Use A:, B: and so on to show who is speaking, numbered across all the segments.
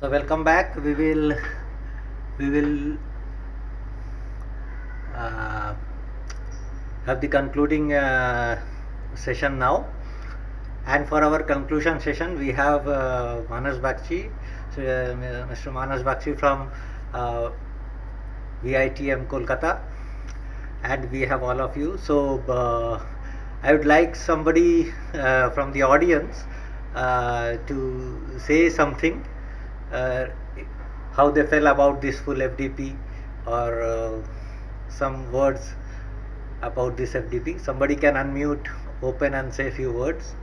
A: So welcome back. We will uh, have the concluding session now. And for our conclusion session, we have Manas Bakshi, so, Mr. Manas Bakshi from uh, VITM Kolkata, and we have all of you. So I would like somebody from the audience to say something, uh, how they feel about this full FDP, or some words about this FDP. Somebody can unmute, open, and say a few words.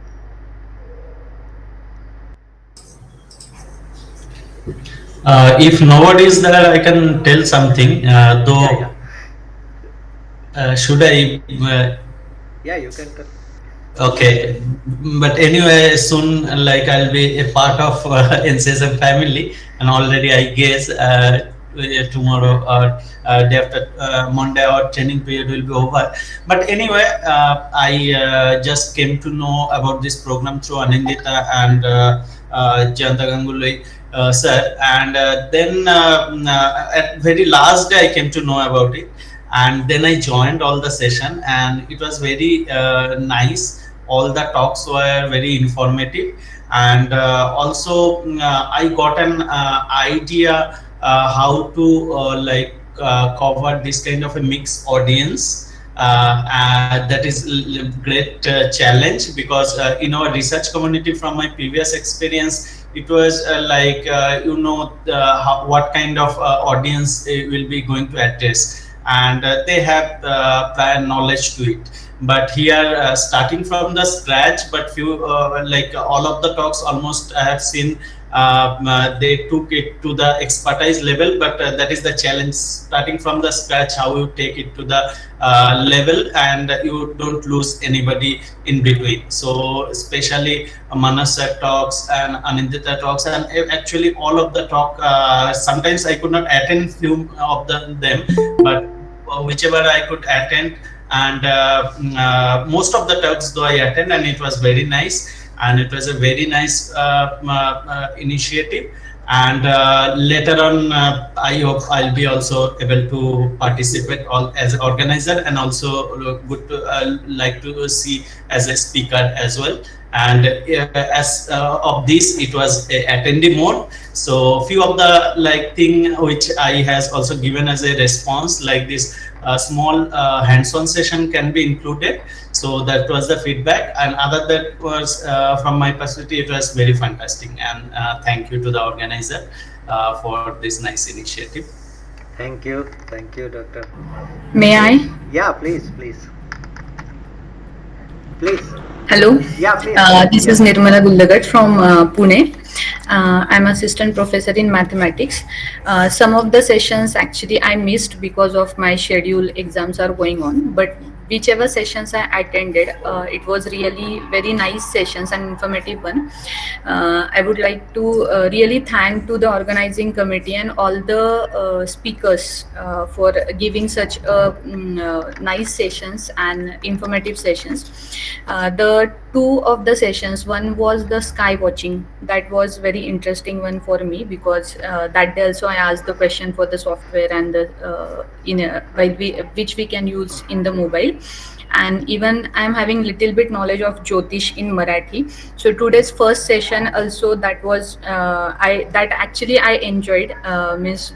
B: If nobody is there, I can tell something. Though, should I?
A: Yeah, you can.
B: Okay, but anyway, soon, like I'll be a part of NCSM family, and already I guess tomorrow or day after Monday, our training period will be over. But anyway, I just came to know about this program through Anindita and Jayanta Ganguly sir, and then at very last day I came to know about it, and then I joined all the session, and it was very nice. All the talks were very informative, and also I got an idea how to cover this kind of a mixed audience. That is great challenge, because in our research community, from my previous experience, it was what kind of audience will be going to address, and they have prior knowledge to it. But here, starting from the scratch, but few all of the talks almost I have seen, they took it to the expertise level, but that is the challenge, starting from the scratch, how you take it to the level, and you don't lose anybody in between. So especially Manasa talks and Anindita talks, and actually all of the talk, sometimes I could not attend few of them, but whichever I could attend, and most of the talks though I attend, and it was very nice, and it was a very nice initiative. And later on, I hope I'll be also able to participate all as an organizer, and also good to like to see as a speaker as well. And as of this, it was a attendee mode, so few of the like thing which I has also given as a response, like this small hands-on session can be included. So that was the feedback, and other that was from my perspective, it was very fantastic, and thank you to the organizer for this nice initiative.
A: Thank you, Doctor.
C: May I?
A: Yeah, please.
C: Hello.
A: Yeah, please.
C: This is Nirmala Gullagat from Pune. I'm assistant professor in mathematics. Some of the sessions actually I missed because of my schedule. Exams are going on, but whichever sessions I attended, it was really very nice sessions and informative one. I would like to really thank to the organizing committee and all the speakers for giving such nice sessions and informative sessions. The two of the sessions, one was the sky watching. That was very interesting one for me, because that day also I asked the question for the software and the which we can use in the mobile. And even I'm having little bit knowledge of Jyotish in Marathi. So today's first session also, that was I enjoyed. Means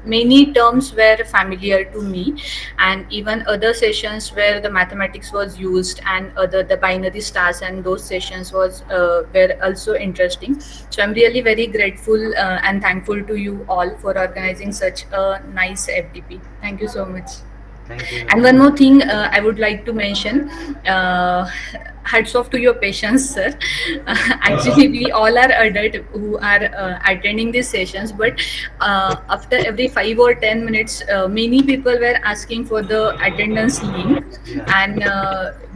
C: many terms were familiar to me, and even other sessions where the mathematics was used, and the binary stars and those sessions was were also interesting. So I'm really very grateful and thankful to you all for organizing such a nice FDP. Thank you so much.
A: Thank you.
C: And one more thing I would like to mention, hats off to your patience, sir. Actually, we all are adult who are attending these sessions, but after every 5 or 10 minutes, many people were asking for the attendance link, and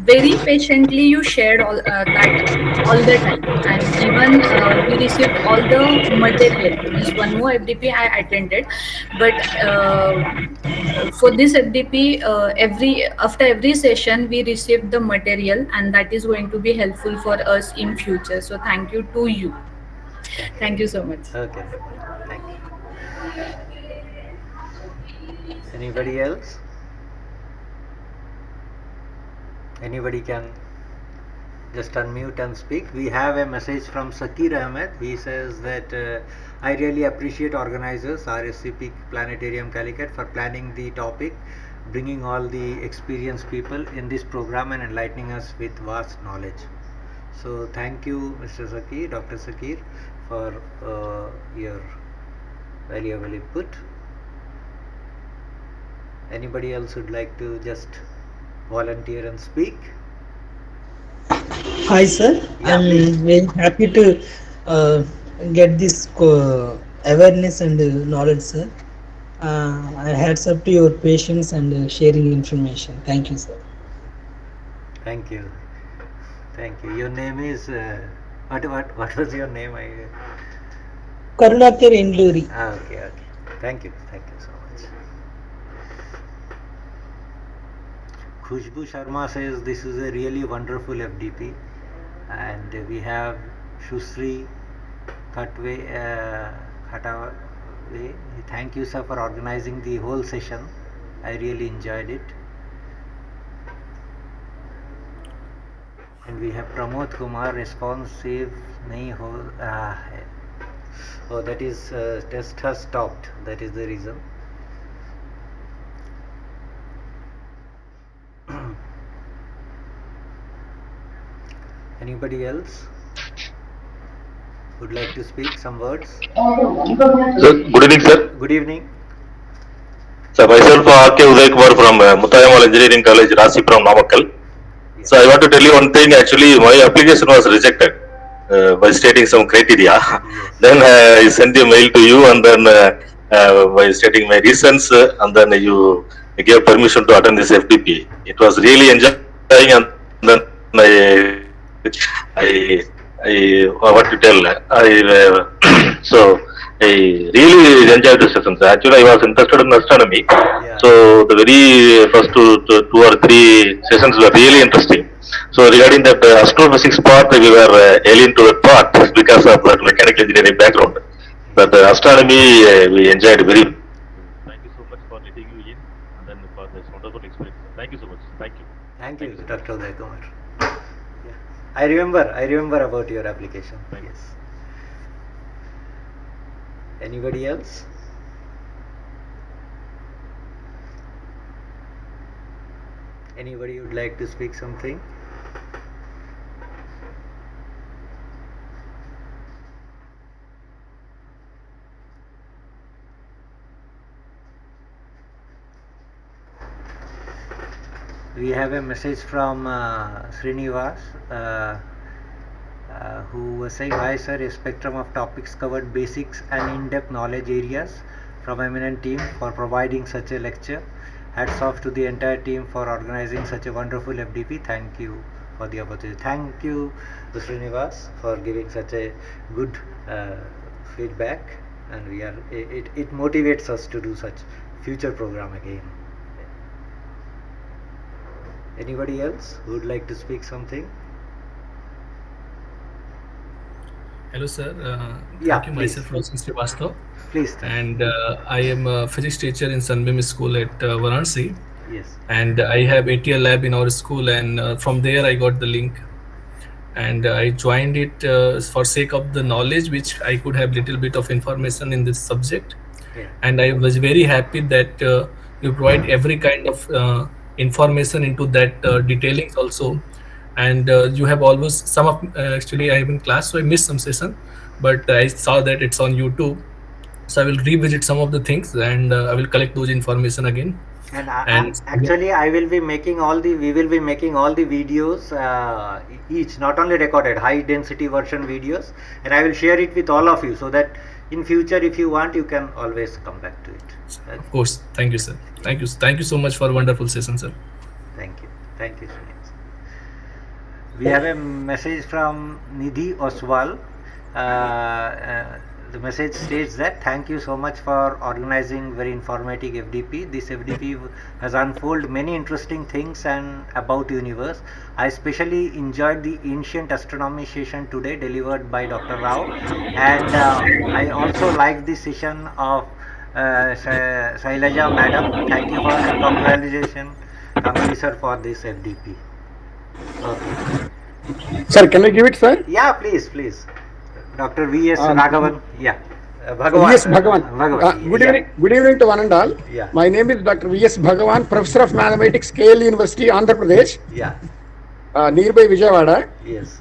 C: very patiently you shared all that all the time, and even we received all the material. Means one more FDP I attended, but for this FDP, after every session we received the material, and that is going to be helpful for us in future. So thank you to you. Thank you so much.
A: Okay. Thank you. Anybody else? Anybody can just unmute and speak. We have a message from Sakir Ahmed. He says that I really appreciate organizers RSCP Planetarium Calicut for planning the topic, bringing all the experienced people in this program and enlightening us with vast knowledge. So thank you, Mr. Sakir, Dr. Sakir, for your valuable input. Anybody else would like to just volunteer and speak?
D: Hi, sir.
A: Yeah,
D: I'm
A: please.
D: very happy to get this awareness and knowledge, sir. I hats up to your patience and sharing information. Thank you, sir.
A: Thank you. Thank you. Your name is what was your name?
D: Karunakar Indluri.
A: Okay, okay. Thank you. Thank you so much. Khushbu Sharma says this is a really wonderful FDP, and we have Shusri Khatave. Thank you, sir, for organizing the whole session. I really enjoyed it. And we have Pramod Kumar, responsive nahi ho raha hai. Oh, that is test has stopped. That is the reason. Anybody else would like to speak some words?
E: Sir, good evening, sir.
A: Good evening.
E: So myself, R.K. Uday Kumar from Mutayamal Engineering College, Rasi from Namakkal.
A: Yeah.
E: So I want to tell you one thing. Actually, my application was rejected by stating some criteria.
A: Yes.
E: Then I sent a mail to you, and then by stating my reasons, and then you gave permission to attend this FDP. It was really enjoying, and then I what to tell? So I really enjoyed the sessions. Actually, I was interested in astronomy.
A: Yeah.
E: So the very first two or three sessions were really interesting. So regarding that astrophysics part, we were alien to that part because of that mechanical engineering background. But astronomy, we enjoyed very.
F: Thank you so much for letting you in and then for this wonderful experience. Thank you so much. Thank you.
A: Thank you, Dr. Uday Kumar. Yeah. I remember about your application.
F: Thank you.
A: Yes. Anybody else? Anybody would like to speak something? We have a message from Srinivas who was saying, "Hi sir, a spectrum of topics covered basics and in-depth knowledge areas from eminent team for providing such a lecture. Hats off to the entire team for organizing such a wonderful FDP. Thank you for the opportunity." Thank you, Srinivas, for giving such a good feedback, and it motivates us to do such future program again. Anybody else who would like to speak something?
G: Hello, sir.
A: Yeah,
G: Thank you.
A: please.
G: Myself, Roshan Srivastav,
A: Please.
G: and I am a physics teacher in Sunbeam School at Varanasi,
A: Yes.
G: and I have ATAL lab in our school, and from there I got the link, and I joined it for sake of the knowledge which I could have little bit of information in this subject,
A: Yeah.
G: and I was very happy that you provide every kind of information into that detailings also. And you have always some of actually I am in class, so I missed some session, but I saw that it's on YouTube, so I will revisit some of the things, and I will collect those information again.
A: And
G: And
A: actually, we will be making all the videos, each not only recorded, high density version videos, and I will share it with all of you, so that in future, if you want, you can always come back to it.
G: of course, thank you, sir. Thank you so much for a wonderful session, sir.
A: Thank you. Thank you, Srinivas. We have a message from Nidhi Oswal. the message states that thank you so much for organizing very informative FDP. This FDP has unfolded many interesting things and about universe. I especially enjoyed the ancient astronomy session today delivered by Dr. Rao, and I also liked the session of Shailaja madam. Thank you for and congratulations, sir, for this FDP. Okay.
H: Sir, can I give it, sir?
A: Yeah, please. Dr. V.S. Raghavan. Yeah.
H: V.S. Bhagavan. Good evening to one and all.
A: Yeah.
H: My name is Dr. V.S. Bhagavan, Professor of Mathematics, KL University, Andhra Pradesh.
A: Yeah.
H: Nearby Vijayawada.
A: Yes.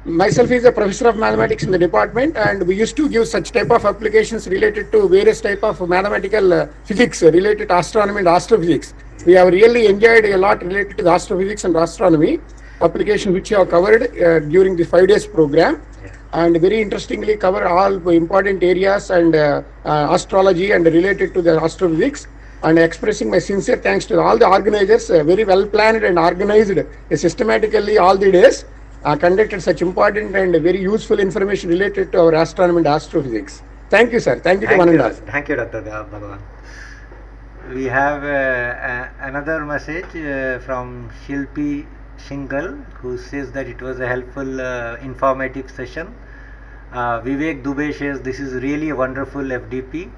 H: Myself is a Professor of Mathematics in the department, and we used to give such type of applications related to various type of mathematical physics related to astronomy and astrophysics. We have really enjoyed a lot related to the astrophysics and astronomy application which you have covered during the 5 days program. And very interestingly cover all important areas and astrology and related to the astrophysics, and expressing my sincere thanks to all the organizers. Very well planned and organized systematically all the days, conducted such important and very useful information related to our astronomy and astrophysics. Thank you, sir. Thank you to one and all.
A: Thank you, Dr. Bhagavan. We have another message from Shilpi Shingal, who says that it was a helpful, informative session. Vivek Dubey says this is really a wonderful FDP.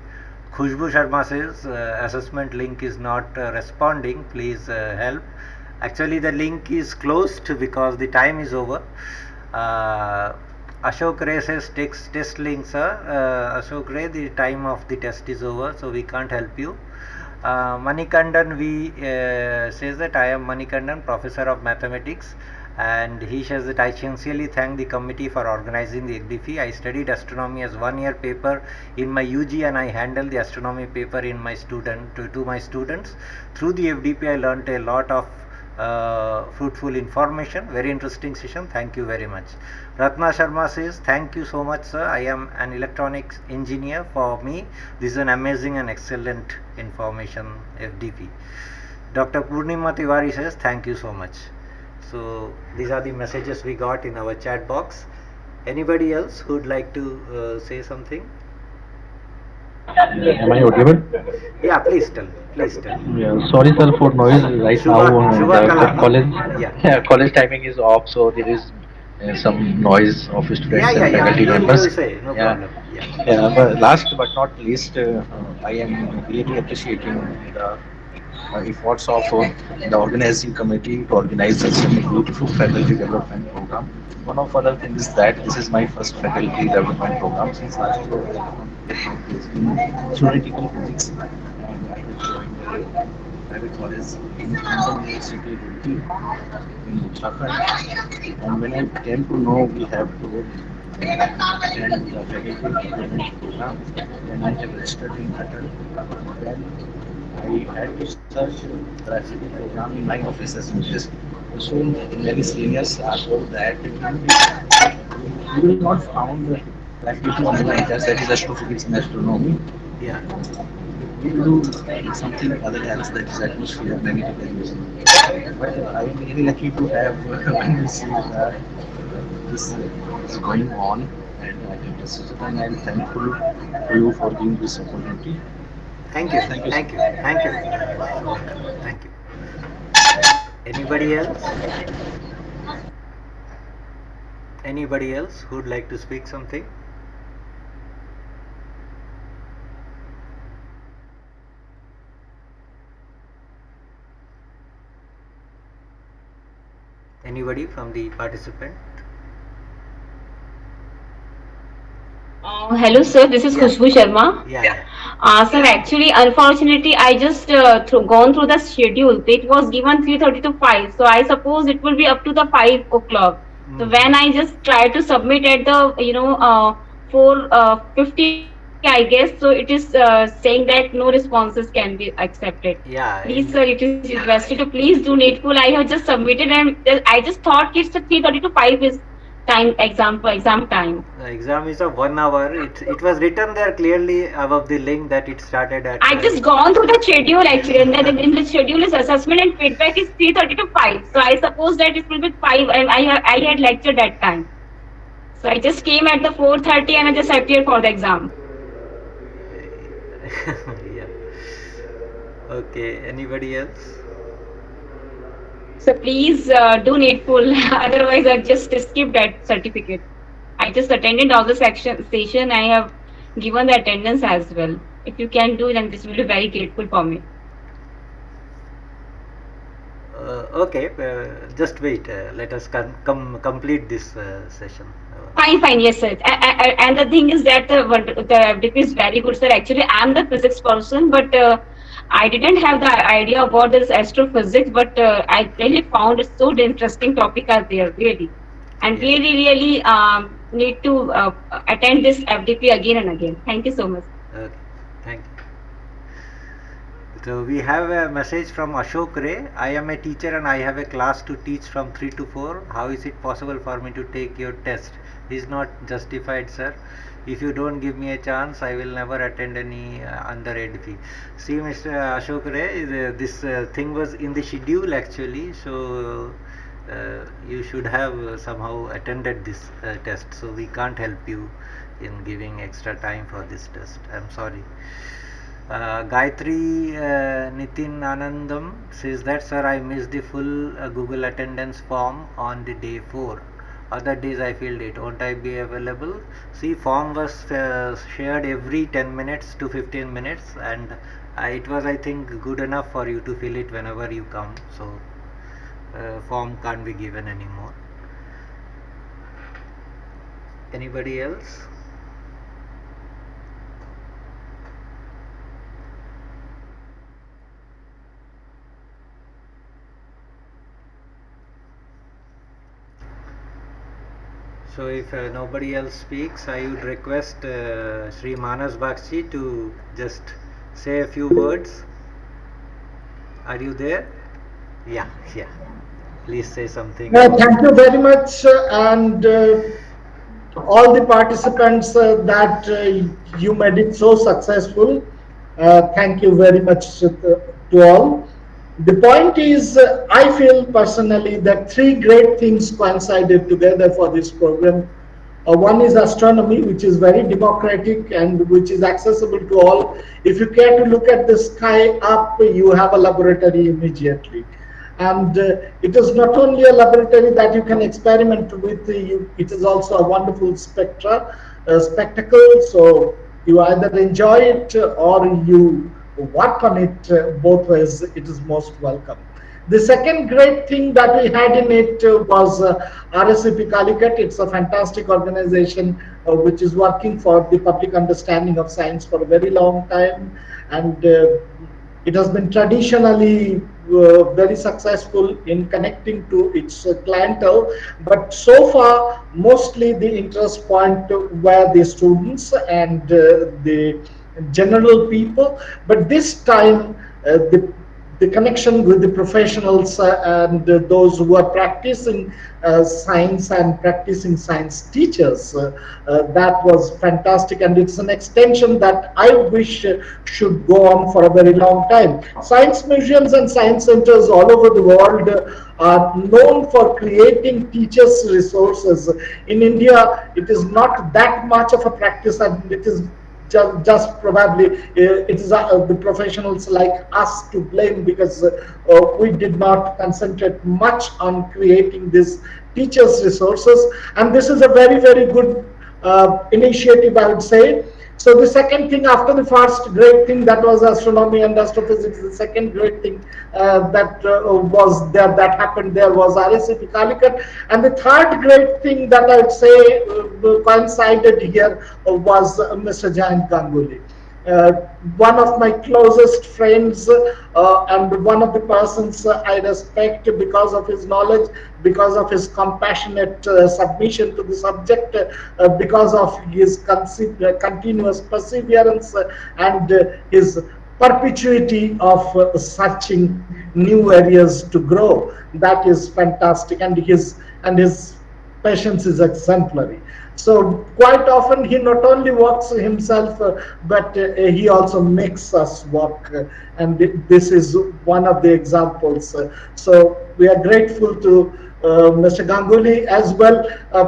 A: Khushbu Sharma says assessment link is not responding. Please help. Actually, the link is closed because the time is over. Ashok Ray says test link, sir. Ashok Ray, the time of the test is over, so we can't help you. Manikandan says that I am Manikandan, Professor of Mathematics, and he says that I sincerely thank the committee for organizing the FDP. I studied astronomy as 1 year paper in my UG, and I handle the astronomy paper in my to my students. Through the FDP, I learnt a lot of fruitful information. Very interesting session. Thank you very much. Ratna Sharma says thank you so much, sir. I am an electronics engineer. For me, this is an amazing and excellent information FDP. Dr. Purnima Tiwari says thank you so much. So these are the messages we got in our chat box. Anybody else who would like to say something?
F: Am I audible?
A: Yeah, please tell.
F: Yeah, sorry sir for noise right now. The college, college timing is off, so there is some noise of students and faculty members.
A: No problem.
F: But last but not least, I am really appreciating the efforts of the organizing committee to organize such a beautiful faculty development program. One of other things is that this is my first faculty development program since last year in theoretical physics, and I have joined a private college in University in Uttarakhand. And when I came to know we have to attend the faculty development program, then I have registered in ATAL. Then I had to search the FDP program in my office as much. So many seniors are told that you will not find the FDP online, just that is astrophysics and astronomy.
A: Yeah.
F: We will do something other else, that is atmosphere, magnetic radiation. But I am really lucky to have when we see that this is going on, and I can assist it, and I am thankful to you for giving this opportunity.
A: Thank you. Thank you. Anybody else who would like to speak something? Anybody from the participant?
I: Hello, sir. This is Khushbu Sharma. Sir, actually, unfortunately, I just gone through the schedule. It was given 3:30 to 5, so I suppose it will be up to the 5 o'clock. So when I just tried to submit at the 4:50, I guess, so it is saying that no responses can be accepted.
A: Yeah.
I: Please, sir, it is requested to please do needful. I have just submitted, and I just thought it's the 3:30 to 5 is exam time.
A: The exam is of 1 hour. It was written there clearly above the link that it started at.
I: I just gone through the schedule actually, and then in the schedule is assessment and feedback is 3:30 to 5. So I suppose that it will be 5, and I had lecture that time. So I just came at the 4:30 and I just appeared for the exam.
A: Yeah. Okay. Anybody else?
I: So please do needful. Otherwise, I just skip that certificate. I just attended all the session. I have given the attendance as well. If you can do, then this will be very grateful for me.
A: Okay. Just wait. Let us complete this session.
I: Fine, fine, yes, sir. And the thing is that the FDP is very good, sir. Actually, I'm the physics person, but I didn't have the idea about this astrophysics. But I really found it so interesting topic are there, really, and
A: Yeah.
I: really need to attend this FDP again and again. Thank you so much.
A: Okay. Thank you. So we have a message from Ashok Ray. I am a teacher and I have a class to teach from 3 to 4. How is it possible for me to take your test? Is not justified, sir. If you don't give me a chance, I will never attend any under ADP. See, Mr. Ashok Ray, this thing was in the schedule actually. So you should have somehow attended this test. So we can't help you in giving extra time for this test. I'm sorry. Gayatri Nitin Anandam says that, sir, I missed the full Google attendance form on the day 4. Other days I filled it. Won't I be available? See, form was shared every 10 minutes to 15 minutes, and it was, I think, good enough for you to fill it whenever you come. So, form can't be given anymore. Anybody else? So if nobody else speaks, I would request Sri Manas Bakshi to just say a few words. Are you there? Yeah, yeah. Please say something.
J: Thank you very much, and all the participants that you made it so successful. Thank you very much to all. The point is, I feel personally that three great things coincided together for this program. One is astronomy, which is very democratic and which is accessible to all. If you care to look at the sky up, you have a laboratory immediately. And it is not only a laboratory that you can experiment with, it is also a wonderful spectacle. So you either enjoy it or you work on it. Both ways, it is most welcome. The second great thing that we had in it was RSCP Calicut. It's a fantastic organization which is working for the public understanding of science for a very long time, and it has been traditionally very successful in connecting to its clientele, but so far mostly the interest point were the students and the general people. But this time the connection with the professionals and those who are practicing science and practicing science teachers, that was fantastic, and it's an extension that I wish should go on for a very long time. Science museums and science centers all over the world are known for creating teachers resources. In India, it is not that much of a practice, and it is just probably it is the professionals like us to blame, because we did not concentrate much on creating these teachers resources, and this is a very good initiative, I would say. So the second thing, after the first great thing that was astronomy and astrophysics, the second great thing that was there, that happened there, was RSCP Calicut, and the third great thing that I would say coincided here was Mr. Jayant Ganguly. One of my closest friends and one of the persons I respect because of his knowledge, because of his compassionate submission to the subject, because of his continuous perseverance and his perpetuity of searching new areas to grow. That is fantastic, and his patience is exemplary. So quite often he not only works himself, but he also makes us work, and this is one of the examples. So we are grateful to Mr. Ganguly as well.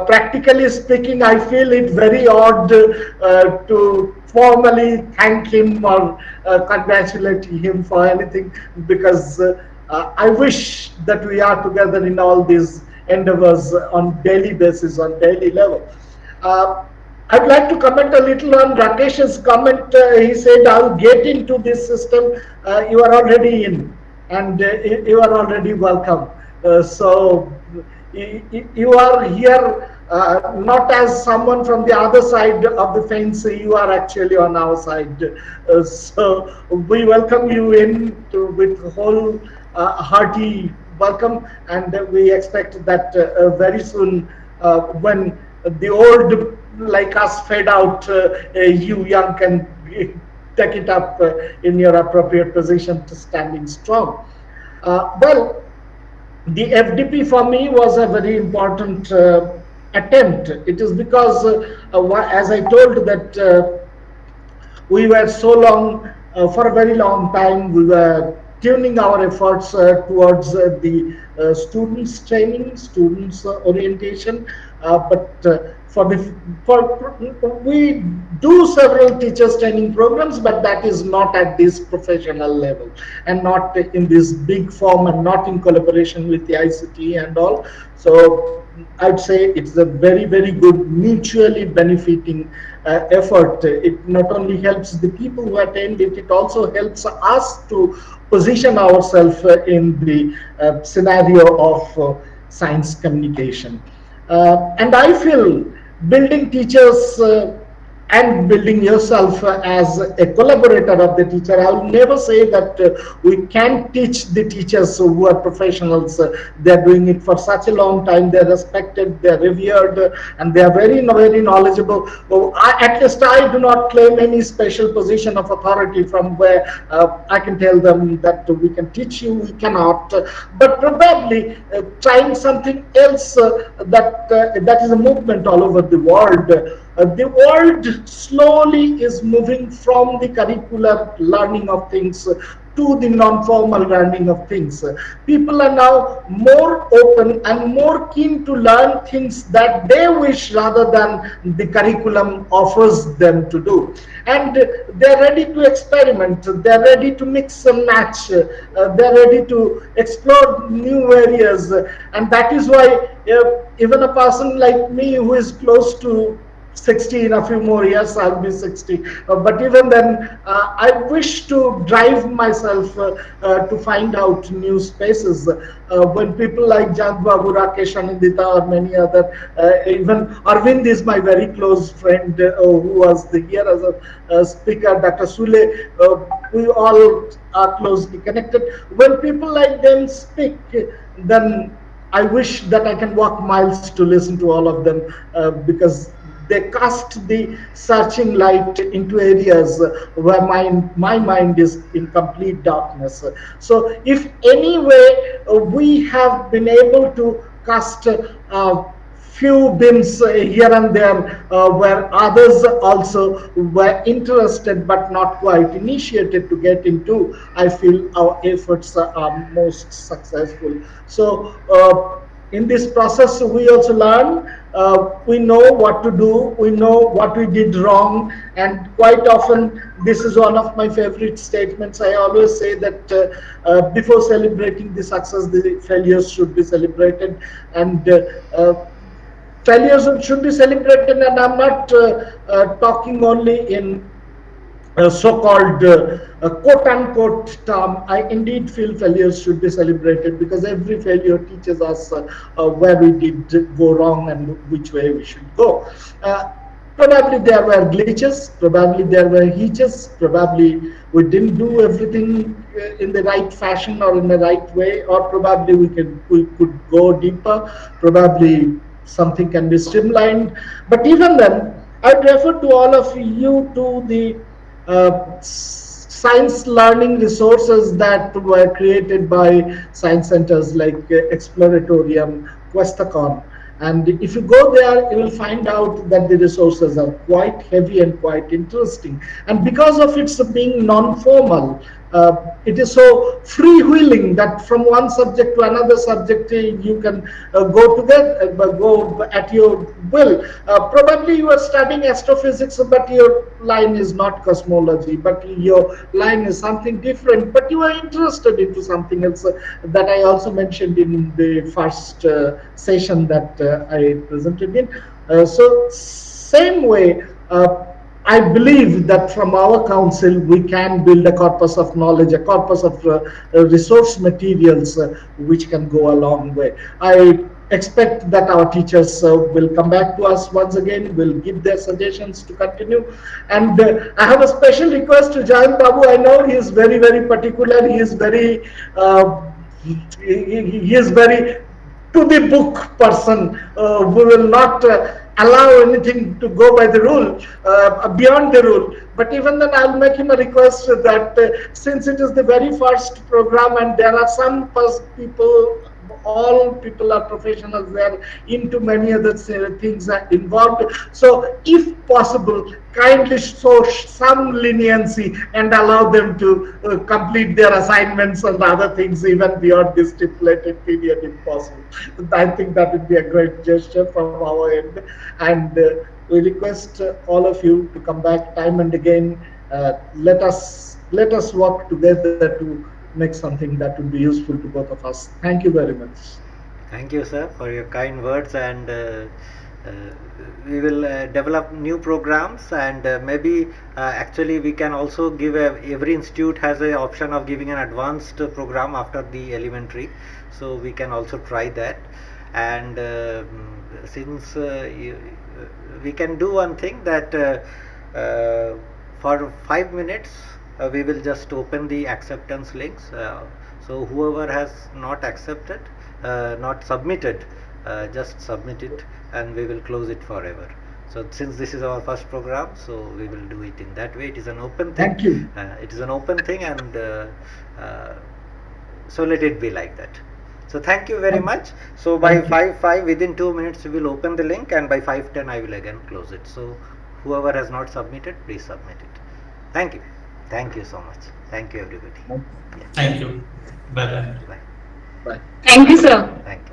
J: Practically speaking, I feel it very odd to formally thank him or congratulate him for anything, because I wish that we are together in all these endeavors on daily basis, on daily level. Uh, I'd like to comment a little on Rakesh's comment. He said, I'll get into this system. You are already in, and you are already welcome. So you are here not as someone from the other side of the fence. You are actually on our side. So we welcome you in with whole hearty welcome, and we expect that very soon, when the old like us fade out, you young can take it up in your appropriate position to standing strong. Well, the FDP for me was a very important attempt. It is because, as I told, that we were so long, for a very long time, we were tuning our efforts towards the students training, students orientation, but we do several teachers training programs, but that is not at this professional level, and not in this big form, and not in collaboration with the ICT and all. So I'd say it's a very, very good mutually benefiting effort. It not only helps the people who attend it, it also helps us to position ourselves in the scenario of science communication. And I feel building teachers and building yourself as a collaborator of the teacher. I will never say that we can teach the teachers who are professionals. They are doing it for such a long time. They are respected, they are revered, and they are very, very knowledgeable. At least I do not claim any special position of authority from where I can tell them that we can teach you, we cannot. But probably trying something else, that is a movement all over the world. The world slowly is moving from the curricular learning of things to the non-formal learning of things. People are now more open and more keen to learn things that they wish rather than the curriculum offers them to do. And they're ready to experiment, they're ready to mix and match, they're ready to explore new areas. And that is why even a person like me who is close to 60, in a few more years I'll be 60, but even then I wish to drive myself to find out new spaces. When people like Jant Babu, Rakesh, Anindita, or many other, even Arvind is my very close friend, who was here as a speaker, Dr. Sule, we all are closely connected. When people like them speak, then I wish that I can walk miles to listen to all of them, because they cast the searching light into areas where my mind is in complete darkness. So if any way we have been able to cast few beams here and there, where others also were interested but not quite initiated to get into, I feel our efforts are most successful. So in this process we also learn, we know what to do, we know what we did wrong, and quite often, this is one of my favorite statements, I always say that before celebrating the success, the failures should be celebrated. And failures should be celebrated, and I'm not talking only in so-called quote-unquote term. I indeed feel failures should be celebrated, because every failure teaches us where we did go wrong and which way we should go. Probably there were glitches, probably there were hitches, probably we didn't do everything in the right fashion or in the right way, or probably we could go deeper, probably something can be streamlined. But even then, I'd refer to all of you to the science learning resources that were created by science centers like Exploratorium, Questacon. And if you go there, you will find out that the resources are quite heavy and quite interesting. And because of its being non-formal, it is so freewheeling that from one subject to another subject you can go together, go at your will. Probably you are studying astrophysics, but your line is not cosmology, but your line is something different, but you are interested into something else that I also mentioned in the first session that I presented in. So same way, I believe that from our council we can build a corpus of knowledge, a corpus of resource materials which can go a long way. I expect that our teachers will come back to us once again, will give their suggestions to continue. And I have a special request to Jayant Babu. I know he is very, very particular. He is very, he is very to the book person. We will not allow anything to go by the rule, beyond the rule. But even then, I'll make him a request that since it is the very first program and there are some people, all people are professionals, they are into many other things are involved. So if possible, kindly show some leniency and allow them to complete their assignments and other things even beyond this stipulated period if possible. I think that would be a great gesture from our end. And we request all of you to come back time and again. Let us work together to make something that will be useful to both of us. Thank you very much.
A: Thank you, sir, for your kind words, and we will develop new programs, and maybe actually we can also give every institute has an option of giving an advanced program after the elementary, so we can also try that. And since we can do one thing that for 5 minutes we will just open the acceptance links, so whoever has not accepted, not submitted, just submit it and we will close it forever. So since this is our first program, so we will do it in that way. It is an open thing.
J: Thank you.
A: It is an open thing, and so let it be like that. So thank you very much. So by 5 within 2 minutes we will open the link, and by 5:10 I will again close it. So whoever has not submitted, please submit it. Thank you. Thank you so much. Thank you, everybody.
B: Thank you. Bye bye.
A: Bye.
J: Bye.
I: Thank you, sir.
A: Thank you.